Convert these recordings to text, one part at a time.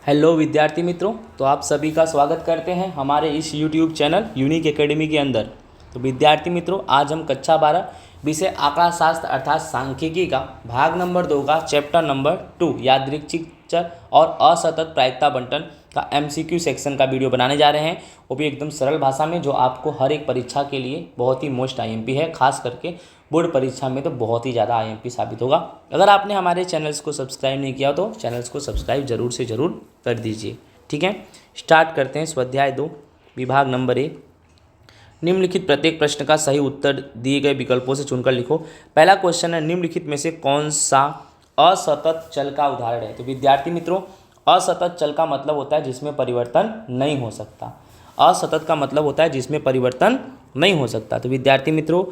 Hello विद्यार्थी मित्रों, तो आप सभी का स्वागत करते हैं हमारे इस यूट्यूब चैनल यूनिक एकेडमी के अंदर। तो विद्यार्थी मित्रों, आज हम कक्षा 12 विषय आंकड़ा शास्त्र अर्थात सांख्यिकी का भाग नंबर 2 का चैप्टर नंबर 2 यादृच्छिक चर और असतत प्रायिकता बंटन का एमसीक्यू सेक्शन का वीडियो बनाने जा रहे हैं, वो भी एकदम सरल भाषा में, जो आपको हर एक परीक्षा के लिए बहुत ही मोस्ट आईएमपी है। खास करके बोर्ड परीक्षा में तो बहुत ही ज़्यादा आईएमपी साबित होगा। अगर आपने हमारे चैनल्स को सब्सक्राइब नहीं किया तो चैनल्स को सब्सक्राइब जरूर से ज़रूर कर दीजिए। ठीक है, स्टार्ट करते हैं। स्वाध्याय 2 विभाग नंबर 1। निम्नलिखित प्रत्येक प्रश्न का सही उत्तर दिए गए विकल्पों से चुनकर लिखो। पहला क्वेश्चन है, निम्नलिखित में से कौन सा असतत चल का उदाहरण है। तो विद्यार्थी मित्रों, असतत चल का मतलब होता है जिसमें परिवर्तन नहीं हो सकता। असतत का मतलब होता है जिसमें परिवर्तन नहीं हो सकता। तो विद्यार्थी मित्रों,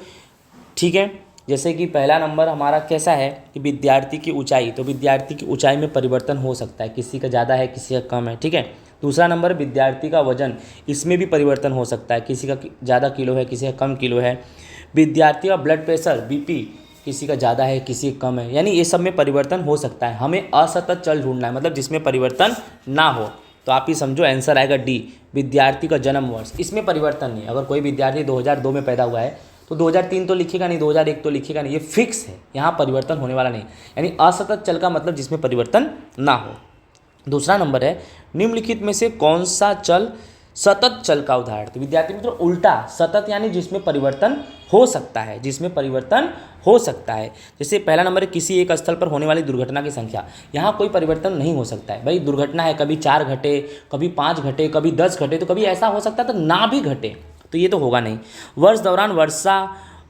ठीक है, जैसे कि पहला नंबर हमारा कैसा है कि विद्यार्थी की ऊंचाई, तो विद्यार्थी की ऊंचाई में परिवर्तन हो सकता है, किसी का ज़्यादा है किसी का कम है। ठीक है, दूसरा नंबर विद्यार्थी का वजन, इसमें भी परिवर्तन हो सकता है, किसी का ज़्यादा किलो है किसी का कम किलो है। विद्यार्थी का ब्लड प्रेशर बीपी, किसी का ज़्यादा है किसी का कम है, यानी ये सब में परिवर्तन हो सकता है। हमें असतत चल ढूंढना है, मतलब जिसमें परिवर्तन ना हो। तो आप ही समझो, आंसर आएगा डी, विद्यार्थी का जन्म वर्ष, इसमें परिवर्तन नहीं। अगर कोई विद्यार्थी 2002 में पैदा हुआ है तो 2003 तो लिखेगा नहीं, 2001 तो लिखेगा नहीं, ये फिक्स है, यहाँ परिवर्तन होने वाला नहीं। यानी असतत चल का मतलब जिसमें परिवर्तन ना हो। दूसरा नंबर है, निम्नलिखित में से कौन सा चल सतत चल का उदाहरण। तो विद्यार्थी मित्रों, उल्टा, सतत यानी जिसमें परिवर्तन हो सकता है, जिसमें परिवर्तन हो सकता है। जैसे पहला नंबर है, किसी एक स्थल पर होने वाली दुर्घटना की संख्या, यहाँ कोई परिवर्तन नहीं हो सकता है। भाई दुर्घटना है, कभी 4 घटे, कभी 5 घटे, कभी 10 घटे, तो कभी ऐसा हो सकता है तो ना भी घटे, तो ये तो होगा नहीं। वर्ष दौरान वर्षा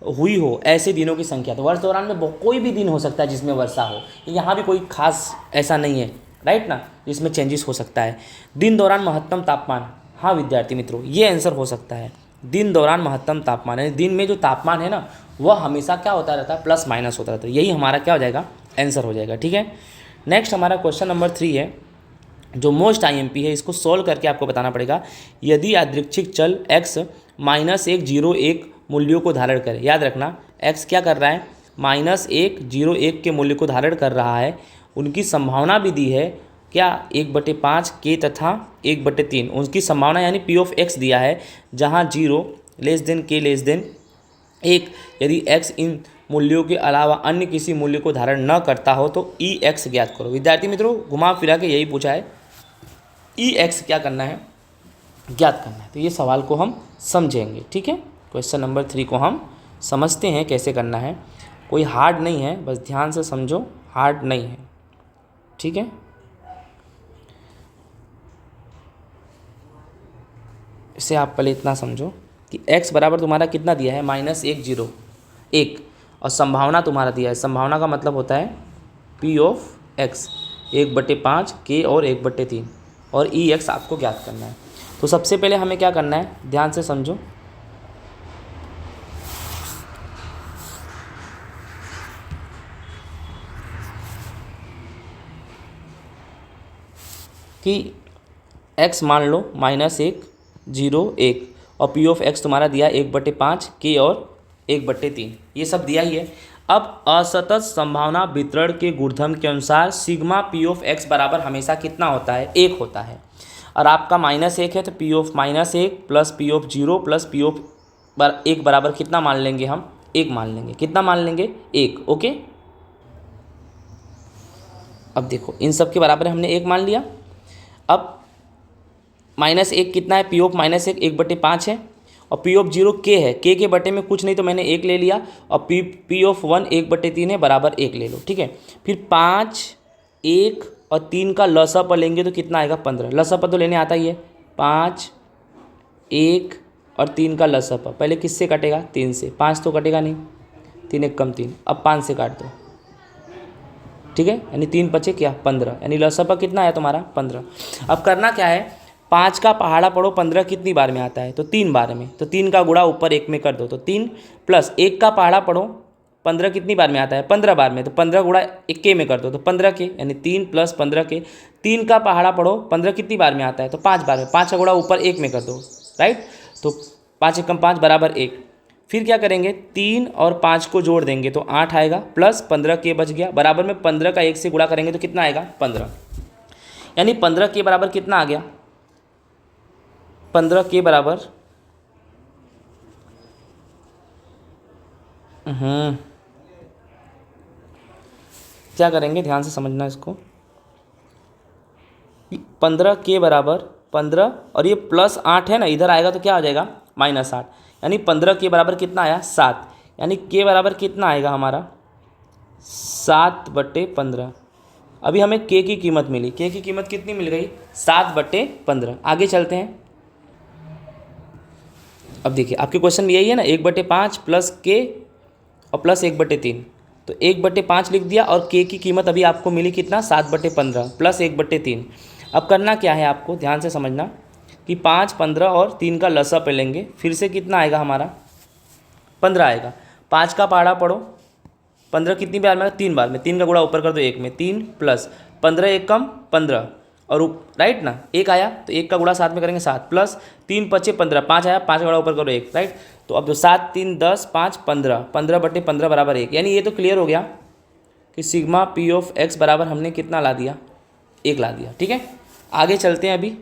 हुई हो ऐसे दिनों की संख्या, तो वर्ष दौरान में कोई भी दिन हो सकता है जिसमें वर्षा हो, यहाँ भी कोई खास ऐसा नहीं है, राइट ना, जिसमें चेंजेस हो सकता है। दिन दौरान महत्तम तापमान, हाँ विद्यार्थी मित्रों, ये आंसर हो सकता है। दिन दौरान महत्तम तापमान है, दिन में जो तापमान है ना, वह हमेशा क्या होता रहता है, प्लस माइनस होता रहता है। यही हमारा क्या हो जाएगा, आंसर हो जाएगा। ठीक है, नेक्स्ट हमारा क्वेश्चन नंबर 3 है, जो मोस्ट आईएमपी है, इसको सोल्व करके आपको बताना पड़ेगा। यदि यादृच्छिक चल x -1 0 1 मूल्यों को धारण करे, याद रखना x क्या कर रहा है, -1 0 1 के मूल्य को धारण कर रहा है, उनकी संभावना भी दी है क्या, 1/5 k तथा 1/3 उनकी संभावना, यानी p ऑफ x दिया है, जहाँ 0 k 1। यदि x इन मूल्यों के अलावा अन्य किसी मूल्य को धारण न करता हो तो ex ज्ञात करो। विद्यार्थी मित्रों, घुमा फिरा के यही पूछा है, ex क्या करना है, ज्ञात करना है। तो ये सवाल को हम समझेंगे। ठीक है, क्वेश्चन नंबर 3 को हम समझते हैं कैसे करना है। कोई हार्ड नहीं है, बस ध्यान से समझो, हार्ड नहीं है। ठीक है, इसे आप पहले इतना समझो कि x बराबर तुम्हारा कितना दिया है, -1 0 1, और संभावना तुम्हारा दिया है। संभावना का मतलब होता है p ऑफ x, 1/5 k और 1/3, और ex आपको ज्ञात करना है। तो सबसे पहले हमें क्या करना है, ध्यान से समझो, कि x मान लो -1 0 1, और p ऑफ x तुम्हारा दिया 1/5 k और 1/3, ये सब दिया ही है। अब असतत संभावना वितरण के गुणधर्म के अनुसार सिग्मा p ऑफ x बराबर हमेशा कितना होता है, 1 होता है। और आपका -1 है तो p of -1 plus p of 0 plus p of 1 बराबर कितना मान लेंगे हम, 1 मान लेंगे। कितना मान लेंगे, 1। ओके, अब देखो इन सब के बराबर हमने 1 मान लिया। अब -1 कितना है, p ऑफ -1 1/5 है, और p ऑफ 0 k है, k के बटे में कुछ नहीं तो मैंने 1 ले लिया, और p ऑफ 1 1/3 है, बराबर 1 ले लो। ठीक है, फिर 5 1 और 3 का लसा पर लेंगे तो कितना आएगा, 15। लसा पर तो लेने आता ही है, 5 1 और 3 का लसा पर, पहले किससे कटेगा, 3 से, 5 तो कटेगा नहीं, 3 1 कम 3, अब 5 से काट दो। ठीक है, यानी 3 बचे क्या, 15, यानी लसा पर कितना आया तुम्हारा, 15। अब करना क्या है, 5 का पहाड़ा पढ़ो 15 कितनी बार में आता है, तो 3 बार में, तो 3 का गुणा ऊपर 1 में कर दो, तो 3 प्लस 1 का पहाड़ा पढ़ो 15 कितनी बार में आता है, 15 बार में, तो 15 गुणा 1 के में कर दो, तो 15 के, यानी 3 + 15 के। 3 का पहाड़ा पढ़ो 15 कितनी बार में आता है, तो 5 बार में, 5 का गुणा ऊपर 1 में कर दो, राइट। तो 5 × 5 बराबर 1। फिर क्या करेंगे, 3 और 5 को जोड़ देंगे तो 8 आएगा, प्लस 15 के बच गया, बराबर में 15 का 1 से गुणा करेंगे तो कितना आएगा, 15। यानी 15 के बराबर कितना आ गया, 15 के बराबर क्या करेंगे, ध्यान से समझना इसको। 15 के बराबर 15 और ये +8 है ना, इधर आएगा तो क्या आ जाएगा -8, यानी 15 के बराबर कितना आया 7, यानी के बराबर कितना आएगा हमारा 7/15। अभी हमें के की कीमत मिली, के की कीमत कितनी मिल गई 7/15। आगे चलते हैं। अब देखिए आपके क्वेश्चन में यही है ना, 1/5 प्लस के और प्लस 1/3, तो 1/5 लिख दिया और के की कीमत अभी आपको मिली कितना 7/15 प्लस 1/3। अब करना क्या है आपको ध्यान से समझना कि 5, 15 और 3 का लसा पे लेंगे, फिर से कितना आएगा हमारा 15 आएगा। 5 का पहाड़ा पढ़ो, 15 कितनी बार में 3 बार में, 3 का गुणा ऊपर कर दो 1 में, 3 प्लस 15 1 कम 15 और राइट ना 1 आया तो 1 का गुणा 7 में करेंगे 7 प्लस 3 × 5 = 15, 5 आया 5 का गुणा ऊपर करो 1 राइट। तो अब जो 7 3 10 5 15, 15/15 बराबर 1, यानी ये तो क्लियर हो गया कि सिग्मा पी ऑफ एक्स बराबर हमने कितना ला दिया 1 ला दिया। ठीक है, आगे चलते हैं। अभी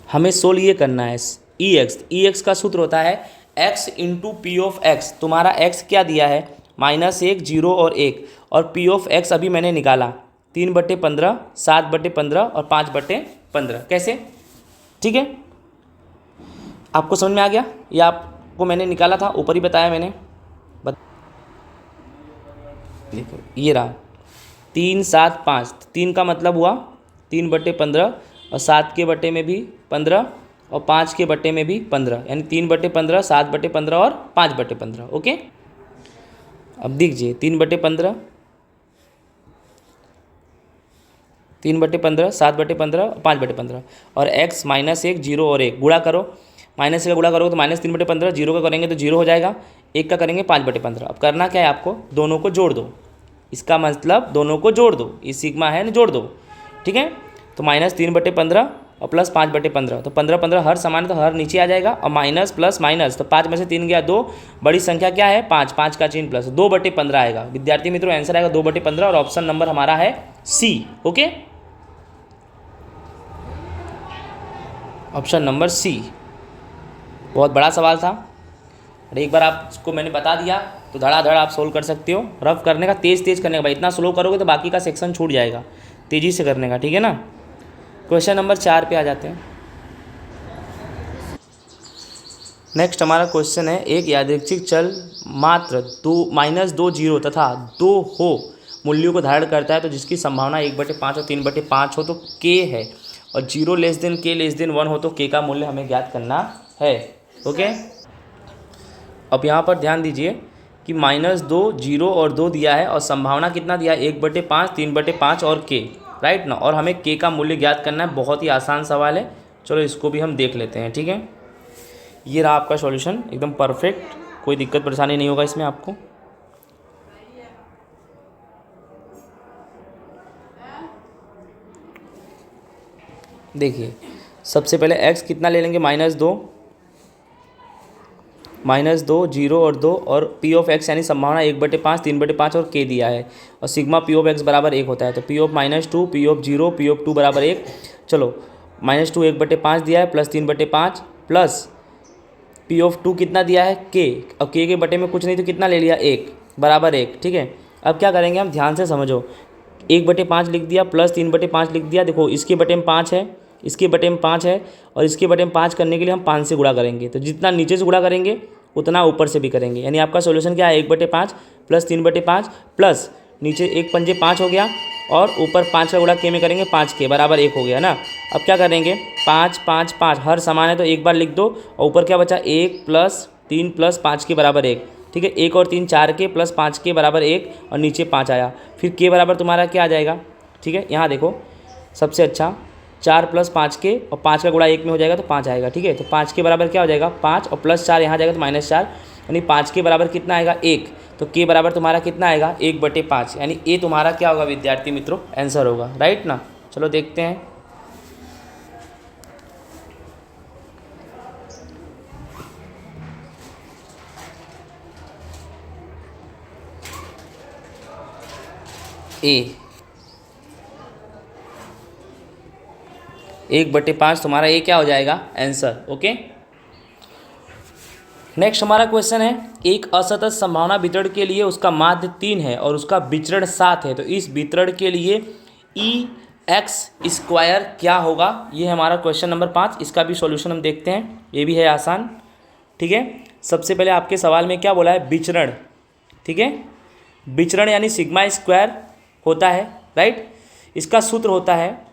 हमें सोल्व ये करना है ई एक्स का सूत्र होता है x into P of x. तुम्हारा x क्या दिया है -1 0 और 1, और पी ऑफ एक्स अभी मैंने निकाला 3/15 7/15 और 5/15 कैसे। ठीक है, आपको समझ में आ गया, या आपको मैंने निकाला था ऊपर ही बताया मैंने। देखो ये रहा 3 7 5, 3 का मतलब हुआ 3/15 और 7 के बटे में भी 15 और 5 के बटे में भी 15, यानी 3/15 7/15 और 5/15। ओके, अब दीजिए 3/15 3/15 7/15 5/15 और x -1 0 और 1 गुणा करो, -1 का गुणा करोगे तो -3/15, 0 का करेंगे तो 0 हो जाएगा, 1 का करेंगे 5/15। अब करना क्या है आपको, दोनों को जोड़ दो, इसका मतलब दोनों को जोड़ दो, ये सिग्मा है ना जोड़ दो। ठीक है, तो -3/15 और प्लस 5/15, तो 15 15 हर समान है तो हर नीचे आ जाएगा, और माइनस प्लस माइनस तो 5 में से 3 गया 2, बड़ी संख्या क्या है 5, 5 का चिन्ह प्लस 2/15 आएगा। विद्यार्थी मित्रों आंसर आएगा 2/15 और ऑप्शन नंबर हमारा है C. Okay, option number C. बहुत बड़ा सवाल था और एक बार आपको मैंने बता दिया तो धड़ाधड़ आप सोल्व कर सकते हो। रफ करने का, तेज़ तेज़ करने का, भाई इतना स्लो करोगे तो बाकी का सेक्शन छूट जाएगा, तेज़ी से करने का। ठीक है ना, क्वेश्चन नंबर 4 पे आ जाते हैं। नेक्स्ट हमारा क्वेश्चन है, एक यादृच्छिक चल मात्र -2 जीरो तथा 2 हो मूल्यों को धारण करता है, तो जिसकी संभावना 1/5 और 3/5 हो तो k है, और 0 less than k less than 1 हो तो k का मूल्य हमें ज्ञात करना है। ओके, अब यहाँ पर ध्यान दीजिए कि -2 0 और 2 दिया है और संभावना कितना दिया है 1/5 3/5 और k राइट ना, और हमें k का मूल्य ज्ञात करना है। बहुत ही आसान सवाल है, चलो इसको भी हम देख लेते हैं। ठीक है, ये रहा आपका सॉल्यूशन, एकदम परफेक्ट, कोई दिक्कत परेशानी नहीं होगा इसमें आपको। देखिए सबसे पहले x कितना ले लेंगे -2 0 और 2, और p ऑफ x यानी संभावना 1/5 3/5 और k दिया है, और सिग्मा p ऑफ x बराबर 1 होता है, तो p of -2 p of 0 p of 2 बराबर 1। चलो -2 1/5 दिया है प्लस 3/5 प्लस p ऑफ 2 कितना दिया है k, और k के बटे में कुछ नहीं तो कितना ले लिया 1 बराबर 1। ठीक है, अब क्या करेंगे हम, ध्यान से समझो, 1/5 लिख दिया प्लस 3/5 लिख दिया। देखो इसके बटे में 5 है, इसके बटे में 5 है, और इसके बटे में 5 करने के लिए हम 5 से गुणा करेंगे, तो जितना नीचे से गुणा करेंगे उतना ऊपर से भी करेंगे, यानी आपका सॉल्यूशन क्या है 1/5 प्लस 3/5 प्लस नीचे 1 पंजे 5 हो गया, और ऊपर 5 का गुणा के में करेंगे 5 के बराबर 1 हो गया ना। अब क्या करेंगे 5 5 5 हर समान है तो एक बार लिख दो, और ऊपर क्या बचा 1 प्लस 3 प्लस 5 के बराबर 1। ठीक है, 1 और 3 4 के प्लस 5 के बराबर 1, और नीचे 5 आया, फिर के बराबर तुम्हारा क्या आ जाएगा। ठीक है, यहाँ देखो सबसे अच्छा 4 प्लस 5 के, और 5 का गुणा 1 में हो जाएगा तो 5 आएगा। ठीक है, तो 5 के बराबर क्या हो जाएगा 5, और प्लस 4 यहाँ जाएगा तो -4, यानी 5 के बराबर कितना आएगा 1, तो के बराबर तुम्हारा कितना आएगा 1/5, यानी ए तुम्हारा क्या होगा विद्यार्थी मित्रों आंसर होगा राइट ना। चलो देखते हैं, ए 1/5 तुम्हारा ये क्या हो जाएगा आंसर। ओके, नेक्स्ट हमारा क्वेश्चन है, एक असतत संभावना वितरण के लिए उसका माध्य 3 है और उसका विचरण 7 है, तो इस वितरण के लिए EX² क्या होगा। ये है हमारा क्वेश्चन नंबर 5। इसका भी सॉल्यूशन हम देखते हैं, ये भी है आसान। ठीक है, सबसे पहले आपके सवाल में क्या बोला है, विचरण। ठीक है, विचरण यानी सिग्मा स्क्वायर होता है, राइट। इसका सूत्र होता है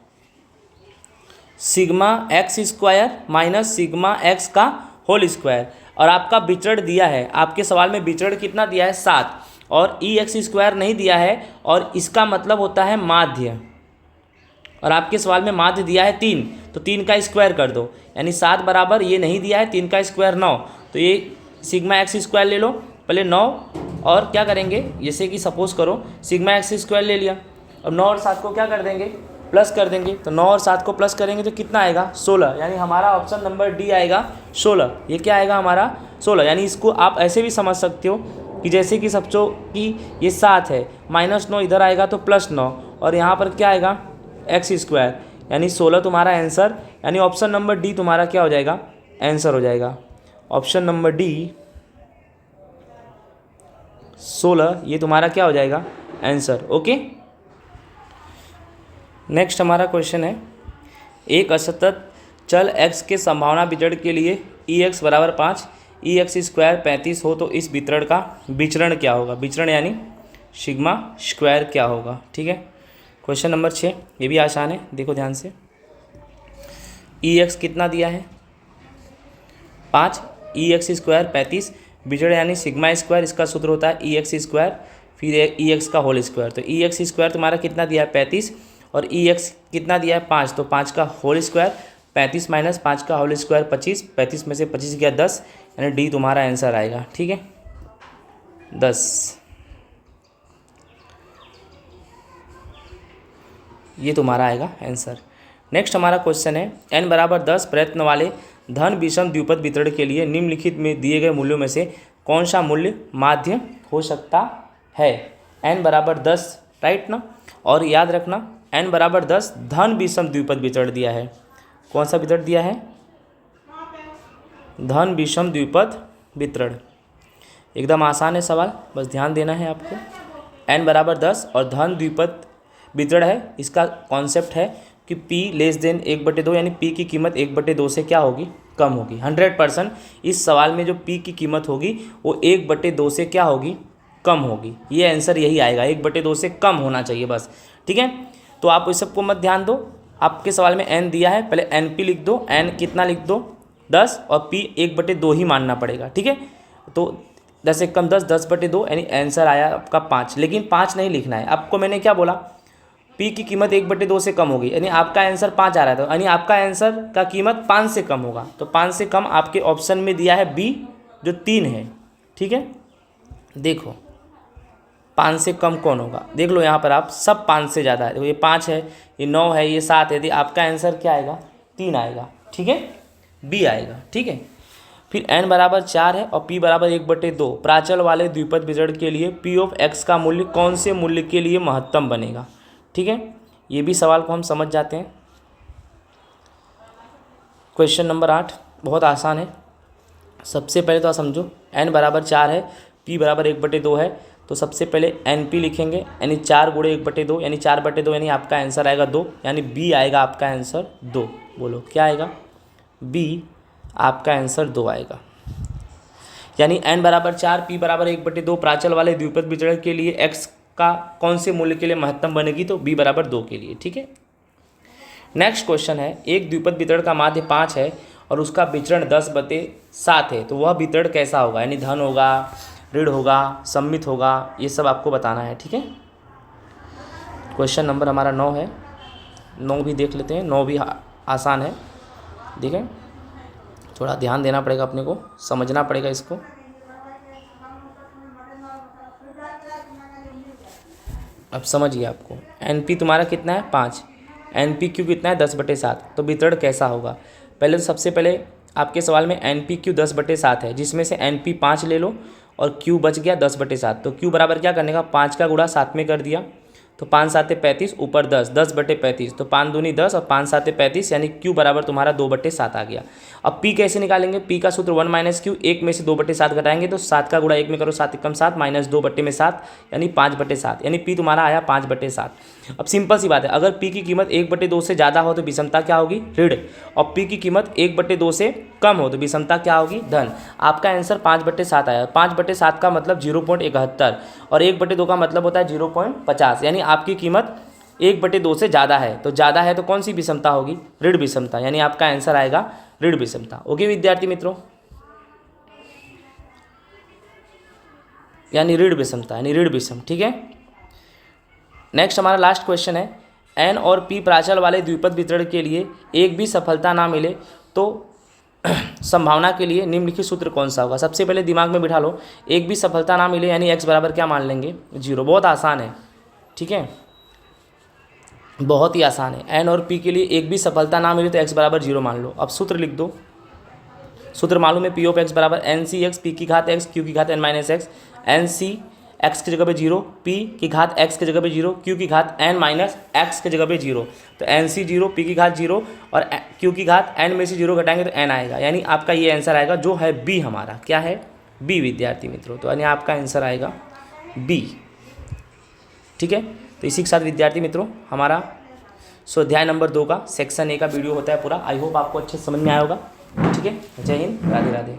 sigma x² minus sigma x का होल स्क्वायर। और आपका विचरण दिया है, आपके सवाल में विचरण कितना दिया है 7 और EX² नहीं दिया है, और इसका मतलब होता है माध्य। और आपके सवाल में माध्य दिया है 3, तो 3 का स्क्वायर कर दो, यानी 7 बराबर ये नहीं दिया है 3 का स्क्वायर 9, तो ये सिग्मा x² ले लो पहले 9, और क्या करेंगे, जैसे कि सपोज करो सिग्मा x² ले लिया, अब 9 और 7 को क्या कर देंगे, प्लस कर देंगे। तो 9 और 7 को प्लस करेंगे तो कितना आएगा 16, यानी हमारा ऑप्शन नंबर डी आएगा 16। ये क्या आएगा हमारा 16, यानी इसको आप ऐसे भी समझ सकते हो कि जैसे कि समझो कि ये 7 है, -9 इधर आएगा तो +9, और यहाँ पर क्या आएगा x², यानी 16 तुम्हारा आंसर, यानी ऑप्शन नंबर डी तुम्हारा क्या हो जाएगा आंसर हो जाएगा। ऑप्शन नंबर डी 16 ये तुम्हारा क्या हो जाएगा आंसर। ओके, नेक्स्ट हमारा क्वेश्चन है, एक असतत चल x के संभावना वितरण के लिए EX = 5, EX² 35 हो तो इस वितरण का विचरण क्या होगा। विचरण यानी सिग्मा स्क्वायर क्या होगा। ठीक है, क्वेश्चन नंबर 6, ये भी आसान है, देखो ध्यान से। EX कितना दिया है 5, EX² 35, विचरण यानी सिग्मा स्क्वायर, इसका सूत्र होता है EX² फिर EX का होल स्क्वायर। तो EX² तुम्हारा कितना दिया है 35, और EX कितना दिया है 5, तो 5 का होल स्क्वायर, 35 माइनस 5 का होल स्क्वायर 25, 35 में से 25 गया 10, यानी डी तुम्हारा आंसर आएगा। ठीक है, 10, ये तुम्हारा आएगा आंसर। नेक्स्ट हमारा क्वेश्चन है, n = 10 प्रयत्न वाले धन विषम द्विपद वितरण के लिए निम्नलिखित में दिए गए मूल्यों में से कौन सा मूल्य माध्य हो सकता है। n = 10, राइट ना, और याद रखना n = 10 धन विषम द्विपद वितरण दिया है। कौन सा वितरण दिया है, धन विषम द्विपद वितरण। एकदम आसान है सवाल, बस ध्यान देना है आपको। n = 10 और धन द्विपद वितरण है, इसका कॉन्सेप्ट है कि p < 1/2, यानी p की कीमत 1/2 से क्या होगी कम होगी। 100% इस सवाल में जो p की कीमत होगी वो 1/2 से क्या होगी कम होगी। ये आंसर यही आएगा, 1/2 से कम होना चाहिए बस। ठीक है, तो आप इस सबको मत ध्यान दो, आपके सवाल में n दिया है, पहले NP लिख दो, n कितना लिख दो 10, और p 1/2 ही मानना पड़ेगा। ठीक है, तो 10 से कम 10, 10/2, यानी आंसर आया आपका 5, लेकिन 5 नहीं लिखना है आपको। मैंने क्या बोला, p की कीमत 1/2 से कम होगी, यानी आपका आंसर 5 आ रहा था, यानी आपका आंसर का कीमत 5 से कम होगा। तो 5 से कम आपके ऑप्शन में दिया है B जो 3 है। ठीक है, देखो 5 से कम कौन होगा, देख लो यहाँ पर आप, सब 5 से ज़्यादा है। देखो ये 5 है, ये 9 है, ये 7 है, यदि आपका आंसर क्या आएगा 3 आएगा। ठीक है, B आएगा। ठीक है, फिर n = 4 है और p = 1/2 प्राचल वाले द्विपद वितरण के लिए p(x) का मूल्य कौन से मूल्य के लिए महत्तम बनेगा। ठीक है, ये भी सवाल को हम समझ जाते हैं। क्वेश्चन नंबर 8 बहुत आसान है। सबसे पहले तो आप समझो, n = 4 है, p = 1/2 है, तो सबसे पहले NP लिखेंगे, यानी 4 × 1/2, यानी 4/2, यानी आपका आंसर आएगा 2, यानी B आएगा आपका आंसर 2। बोलो क्या आएगा, B आपका आंसर 2 आएगा। यानी n = 4, p = 1/2 प्राचल वाले द्विपद वितरण के लिए x का कौन से मूल्य के लिए महत्तम बनेगी, तो b = 2 के लिए। ठीक है, नेक्स्ट क्वेश्चन है, एक द्विपद वितरण का माध्य 5 है और उसका विचरण 10/7 है, तो वह वितरण कैसा होगा, यानी धन होगा, ऋण होगा, सममित होगा, ये सब आपको बताना है। ठीक है, क्वेश्चन नंबर हमारा 9 है, 9 भी देख लेते हैं। 9 भी आसान है, देखें, थोड़ा ध्यान देना पड़ेगा अपने को, समझना पड़ेगा इसको। अब समझिए आपको, NP तुम्हारा कितना है 5, NPQ कितना है 10/7, तो वितरण कैसा होगा। पहले तो सबसे पहले आपके सवाल में NPQ 10/7 है, जिसमें से NP 5 ले लो और Q बच गया 10/7, तो Q बराबर क्या करने का 5 का गुणा 7 में कर दिया, तो 5 7 35 ऊपर 10, 10/35, तो 5 दूनी 10 और 5 7 35, यानी Q बराबर तुम्हारा 2/7 आ गया। अब P कैसे निकालेंगे? P का सूत्र 1 - Q, 1 में से 2/7 घटाएंगे तो 7 का गुणा 1 में करो, 7 एकम 7 माइनस 2/7 यानी 5/7, यानी P तुम्हारा आया 5/7। अब सिंपल सी बात है, अगर P की कीमत 1/2 से ज़्यादा हो तो विषमता क्या होगी? ऋण, और P की कीमत 1/2 से कम हो तो विषमता क्या होगी? धन। आपका आंसर 5/7 आया। 5/7 का मतलब 0.71 और 1/2 का मतलब होता है 0.50, यानी आपकी कीमत 1/2 से ज़्यादा है। तो ज़्यादा है तो कौन सी विषमता होगी? ऋण विषमता, यानी आपका आंसर आएगा ऋण विषमता। ओके विद्यार्थी मित्रों, यानी ऋण विषमता, यानी ऋण विषम। ठीक है, नेक्स्ट हमारा लास्ट क्वेश्चन है, एन और पी प्राचल वाले द्विपद वितरण के लिए एक भी सफलता ना मिले तो संभावना के लिए निम्नलिखित सूत्र कौन सा होगा? सबसे पहले दिमाग में बिठा लो, एक भी सफलता ना मिले यानी x बराबर क्या मान लेंगे? 0। बहुत आसान है, ठीक है, बहुत ही आसान है। एन और पी के लिए एक भी सफलता ना मिले तो x बराबर 0 मान लो। अब सूत्र लिख दो, सूत्र मालूम है, पी ऑफ एक्स बराबर एन सी एक्स, पी की घात एक्स, क्यू की घात N minus X. N C X की जगह पे 0, पी की घात एक्स की जगह पे 0, क्यू की घात एन माइनस एक्स की जगह पे 0। तो एन सी 0, पी की घात 0 और क्यू की घात एन में से 0 घटाएंगे तो एन आएगा, यानी आपका ये आंसर आएगा जो है बी। हमारा क्या है? बी विद्यार्थी मित्रों, तो यानी आपका आंसर आएगा बी। ठीक है, तो इसी के साथ विद्यार्थी मित्रों हमारा स्वाध्याय नंबर 2 का सेक्शन ए का वीडियो होता है पूरा। आई होप आपको अच्छे से समझ में आया होगा। ठीक है, जय हिंद, राधे राधे।